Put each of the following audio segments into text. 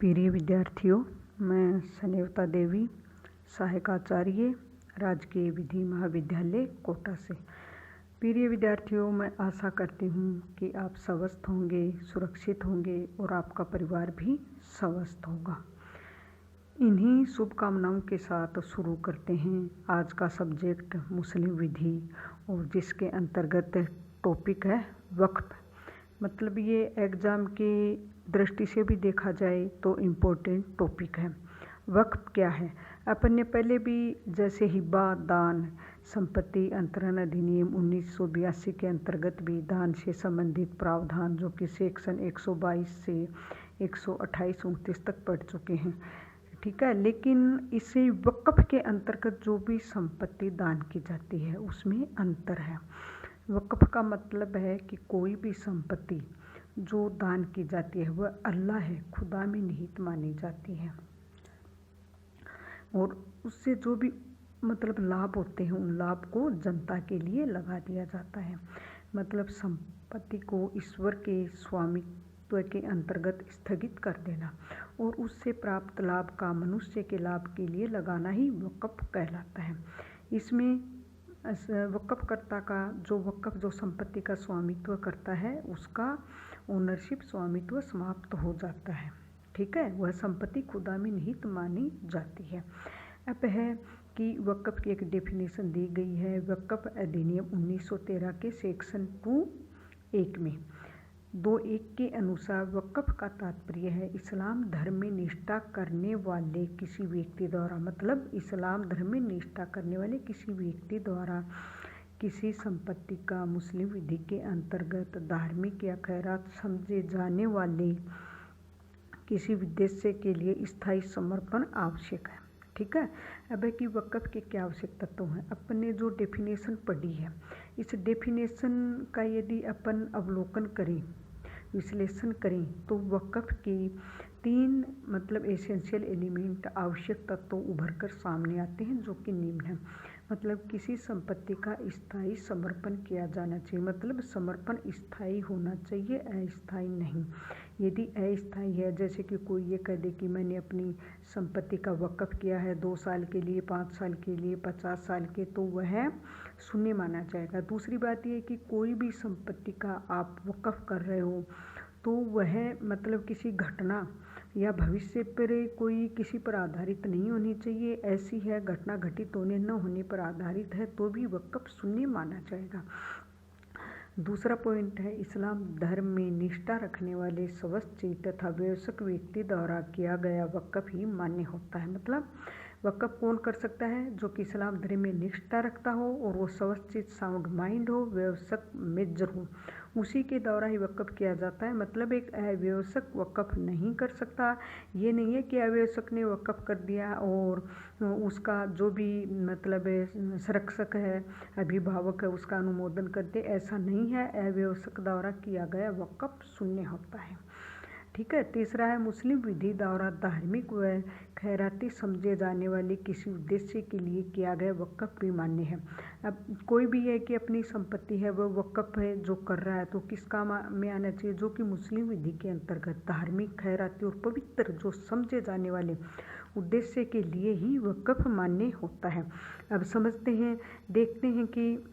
प्रिय विद्यार्थियों, मैं सनेवता देवी, सहायक आचार्य, राजकीय विधि महाविद्यालय कोटा से। प्रिय विद्यार्थियों, मैं आशा करती हूँ कि आप स्वस्थ होंगे, सुरक्षित होंगे और आपका परिवार भी स्वस्थ होगा। इन्हीं शुभकामनाओं के साथ शुरू करते हैं आज का सब्जेक्ट मुस्लिम विधि, और जिसके अंतर्गत टॉपिक है वक्फ। मतलब ये एग्ज़ाम की दृष्टि से भी देखा जाए तो इम्पोर्टेंट टॉपिक है। वक्फ क्या है? अपन ने पहले भी जैसे हिब्बा, दान, संपत्ति अंतरण अधिनियम 1982 के अंतर्गत भी दान से संबंधित प्रावधान जो कि सेक्शन 122 से 128-29 तक पढ़ चुके हैं, ठीक है। लेकिन इसे वक्फ के अंतर्गत जो भी संपत्ति दान की जाती है उसमें अंतर है। वक्फ का मतलब है कि कोई भी संपत्ति जो दान की जाती है वह अल्लाह है, खुदा में निहित मानी जाती है, और उससे जो भी मतलब लाभ होते हैं उन लाभ को जनता के लिए लगा दिया जाता है। मतलब संपत्ति को ईश्वर के स्वामित्व के अंतर्गत स्थगित कर देना और उससे प्राप्त लाभ का मनुष्य के लाभ के लिए लगाना ही वक्फ कहलाता है। इसमें वक्फकर्ता का जो संपत्ति का स्वामित्व करता है उसका ओनरशिप स्वामित्व समाप्त हो जाता है, ठीक है। वह संपत्ति खुदा में निहित मानी जाती है। अब है कि वक्फ की एक डेफिनेशन दी गई है वक्फ अधिनियम 1913 के सेक्शन 2(1) में 2(1) के अनुसार वक्फ का तात्पर्य है इस्लाम धर्म में निष्ठा करने वाले किसी व्यक्ति द्वारा, मतलब इस्लाम धर्म में निष्ठा करने वाले किसी व्यक्ति द्वारा किसी संपत्ति का मुस्लिम विधि के अंतर्गत धार्मिक या खैरात समझे जाने वाले किसी उद्देश्य के लिए स्थायी समर्पण आवश्यक है, ठीक है। अब है कि वक्फ के क्या आवश्यक तत्व हैं। अपन ने जो डेफिनेशन पढ़ी है इस डेफिनेशन का यदि अपन अवलोकन करें, विश्लेषण करें तो वक्फ के 3 मतलब एसेंशियल एलिमेंट आवश्यक तत्व उभर कर सामने आते हैं जो कि निम्न है। मतलब किसी संपत्ति का स्थायी समर्पण किया जाना चाहिए, मतलब समर्पण स्थायी होना चाहिए, अस्थायी नहीं। यदि अस्थायी है, जैसे कि कोई ये कह दे कि मैंने अपनी संपत्ति का वक्फ किया है 2 साल के लिए, 5 साल के लिए, 50 साल के, तो वह शून्य माना जाएगा। दूसरी बात यह है कि कोई भी संपत्ति का आप वक्फ कर रहे हो तो वह मतलब किसी घटना या भविष्य पर कोई किसी पर आधारित नहीं होनी चाहिए। ऐसी है घटना घटित होने न होने पर आधारित है तो भी वक्फ शून्य माना जाएगा। दूसरा पॉइंट है इस्लाम धर्म में निष्ठा रखने वाले स्वस्थ तथा वयस्क व्यक्ति द्वारा किया गया वक्फ ही मान्य होता है। मतलब वक्फ कौन कर सकता है? जो कि इस्लाम धर्म में निष्ठा रखता हो और वो स्वस्थ साउंड माइंड हो, वयस्क मेजर हो, उसी के द्वारा ही वक्फ किया जाता है। मतलब एक अवयस्क वक्फ नहीं कर सकता। ये नहीं है कि अवयस्क ने वक्फ कर दिया और उसका जो भी मतलब संरक्षक है, अभिभावक है, उसका अनुमोदन करते, ऐसा नहीं है। अवयस्क द्वारा किया गया वक्फ शून्य होता है, ठीक है। तीसरा है मुस्लिम विधि द्वारा धार्मिक व खैराती समझे जाने वाले किसी उद्देश्य के लिए किया गया वक्फ भी मान्य है। अब कोई भी है कि अपनी संपत्ति है वह वक्फ है जो कर रहा है तो किस काम में आना चाहिए? जो कि मुस्लिम विधि के अंतर्गत धार्मिक, खैराती और पवित्र जो समझे जाने वाले उद्देश्य के लिए ही वक्फ मान्य होता है। अब समझते हैं, देखते हैं कि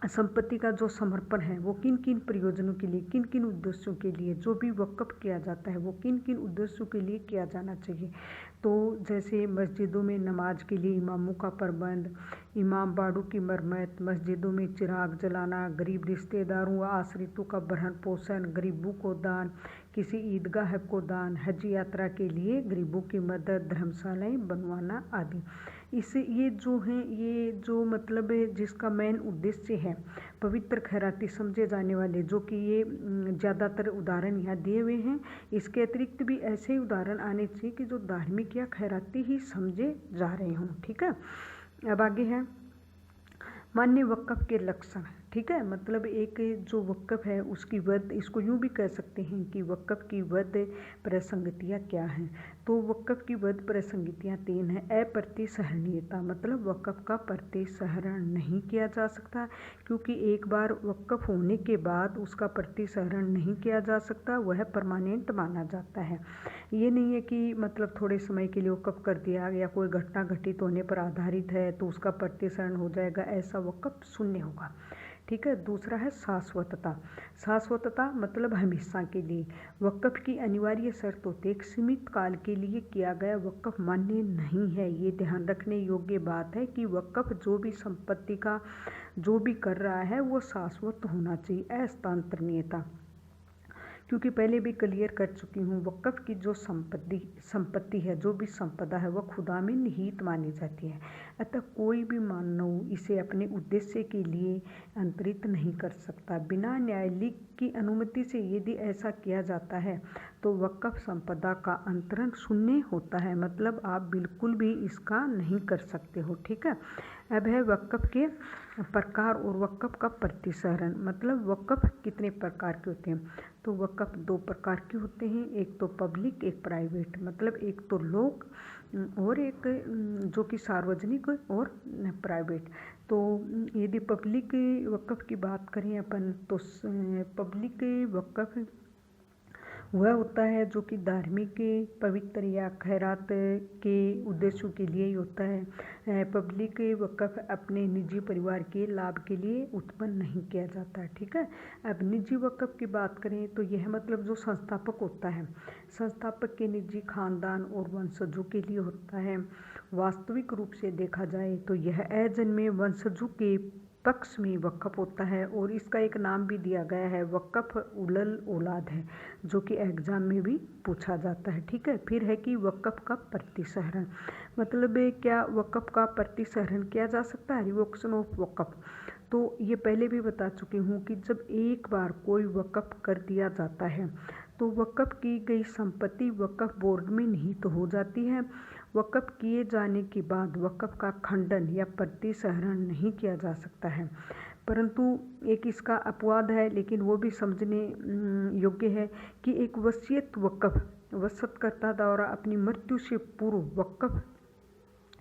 संपत्ति का जो समर्पण है वो किन किन प्रयोजनों के लिए, किन किन उद्देश्यों के लिए जो भी वक्फ किया जाता है वो किन किन उद्देश्यों के लिए किया जाना चाहिए। तो जैसे मस्जिदों में नमाज के लिए इमामों का प्रबंध, इमाम बाड़ों की मरम्मत, मस्जिदों में चिराग जलाना, गरीब रिश्तेदारों व आश्रितों का भरण पोषण, गरीबों को दान, किसी ईदगाह को दान, हज यात्रा के लिए गरीबों की मदद, धर्मशालाएँ बनवाना आदि। इससे ये जो हैं, ये जो मतलब है जिसका मेन उद्देश्य है पवित्र खैराती समझे जाने वाले, जो कि ये ज़्यादातर उदाहरण यहाँ दिए हुए हैं। इसके अतिरिक्त भी ऐसे ही उदाहरण आने चाहिए कि जो धार्मिक या खैराती ही समझे जा रहे हों, ठीक है। अब आगे है मान्य वक्फ के लक्षण। ठीक है। मतलब एक जो वक़्फ़ है उसकी वध, इसको यूँ भी कह सकते हैं कि वक़्फ़ की वध प्रसंगतियाँ क्या हैं। तो वक़्फ़ की वध प्रसंगतियाँ 3 हैं। अप्रतिसहरणीयता, मतलब वक़्फ़ का प्रतिसहरण नहीं किया जा सकता, क्योंकि एक बार वक़्फ़ होने के बाद उसका प्रतिसहरण नहीं किया जा सकता, वह परमानेंट माना जाता है। ये नहीं है कि मतलब थोड़े समय के लिए वक़्फ़ कर दिया या कोई घटना घटित होने पर आधारित है तो उसका प्रतिसहरण हो जाएगा, ऐसा वक़्फ़ शून्य होगा। ठीक है। दूसरा है शाश्वतता। शाश्वतता मतलब हमेशा के लिए। वक़्फ़ की अनिवार्य शर्त होती है एक सीमित काल के लिए किया गया वक़्फ़ मान्य नहीं है। ये ध्यान रखने योग्य बात है कि वक़्फ़ जो भी संपत्ति का जो भी कर रहा है वो शाश्वत होना चाहिए। अस्थानांतरणीयता, क्योंकि पहले भी क्लियर कर चुकी हूँ, वक़्फ़ की जो संपत्ति है, जो भी संपदा है, वह खुदा में निहित मानी जाती है। अतः कोई भी मानव इसे अपने उद्देश्य के लिए अंतरित नहीं कर सकता। बिना न्यायालय की अनुमति से यदि ऐसा किया जाता है तो वक़्फ़ संपदा का अंतरण शून्य होता है, मतलब आप बिल्कुल भी इसका नहीं कर सकते हो। ठीक है। अब है वक़्फ़ के प्रकार और वक़्फ़ का प्रतिसहरण, मतलब वक़्फ़ कितने प्रकार के होते हैं। तो वक़्फ़ 2 प्रकार के होते हैं, एक तो पब्लिक, एक प्राइवेट। मतलब एक तो लोक और एक जो कि सार्वजनिक और प्राइवेट। तो यदि पब्लिक वक़्फ़ की बात करें अपन तो पब्लिक वक़्फ़ वह होता है जो कि धार्मिक, पवित्र या खैरात के उद्देश्यों के लिए ही होता है। पब्लिक वक़्फ़ अपने निजी परिवार के लाभ के लिए उत्पन्न नहीं किया जाता है। ठीक है। अब निजी वक़्फ़ की बात करें तो यह मतलब जो संस्थापक होता है, संस्थापक के निजी खानदान और वंशजों के लिए होता है। वास्तविक रूप से देखा जाए तो यह अजन्मे वंशजों के पक्ष में वक़्फ़ होता है और इसका एक नाम भी दिया गया है, वक़्फ़ उलल औलाद है, जो कि एग्ज़ाम में भी पूछा जाता है। ठीक है। फिर है कि वक़्फ़ का प्रतिसहरण, मतलब क्या वक़्फ़ का प्रतिसहरण किया जा सकता है, रिवोकेशन ऑफ वक़्फ़। तो ये पहले भी बता चुकी हूँ कि जब एक बार कोई वक़्फ़ कर दिया जाता है तो वक़्फ़ की गई संपत्ति वक़्फ़ बोर्ड में निहित हो जाती है। वक़्फ़ किए जाने के बाद वक़्फ़ का खंडन या प्रतिसहरण नहीं किया जा सकता है, परंतु एक इसका अपवाद है, लेकिन वो भी समझने योग्य है कि एक वसीयत वक़्फ़ वसीयतकर्ता द्वारा अपनी मृत्यु से पूर्व वक़्फ़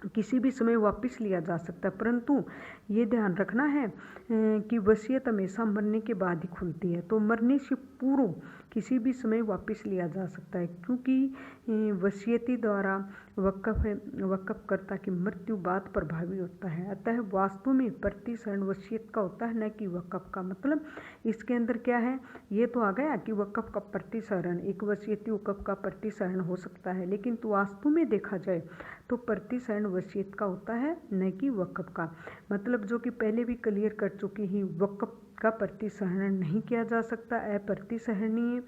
किसी भी समय वापस लिया जा सकता है, परंतु ये ध्यान रखना है कि वसीयत हमेशा मरने के बाद ही खुलती है। तो मरने से पूर्व किसी भी समय वापस लिया जा सकता है, क्योंकि वसीयती द्वारा वक़्फ़कर्ता की मृत्यु बाद प्रभावी होता है। अतः वास्तव में प्रतिसहरण वसीयत का होता है, न कि वक़्फ़ का। मतलब इसके अंदर क्या है, ये तो आ गया कि वक़्फ़ का प्रतिसहरण, एक वसीयती वक़्फ़ का प्रतिसहरण हो सकता है, लेकिन तो वास्तव में देखा जाए तो प्रतिसहरण वसीयत का होता है, न कि वक़्फ़ का। मतलब जो कि पहले भी क्लियर कर चुकी ही, वक़्फ़ का प्रतिसहरण नहीं किया जा सकता, अप्रतिसहरणीय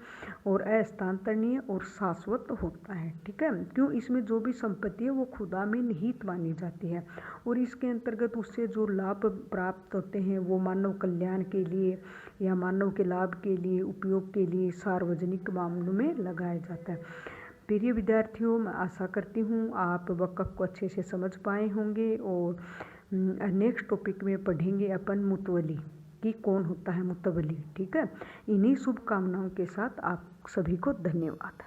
और अस्थानांतरणीय और शाश्वत होता है। ठीक है। क्यों, इसमें जो भी संपत्ति है वो खुदा में निहित मानी जाती है और इसके अंतर्गत उससे जो लाभ प्राप्त होते हैं वो मानव कल्याण के लिए या मानव के लाभ के लिए, उपयोग के लिए सार्वजनिक मामलों में लगाया जाता है। प्रिय विद्यार्थियों, मैं आशा करती हूँ आप वक़्फ़ को अच्छे से समझ पाए होंगे और नेक्स्ट टॉपिक में पढ़ेंगे अपन मुतवली कि कौन होता है मुतवली। ठीक है। इन्हीं शुभकामनाओं के साथ आप सभी को धन्यवाद।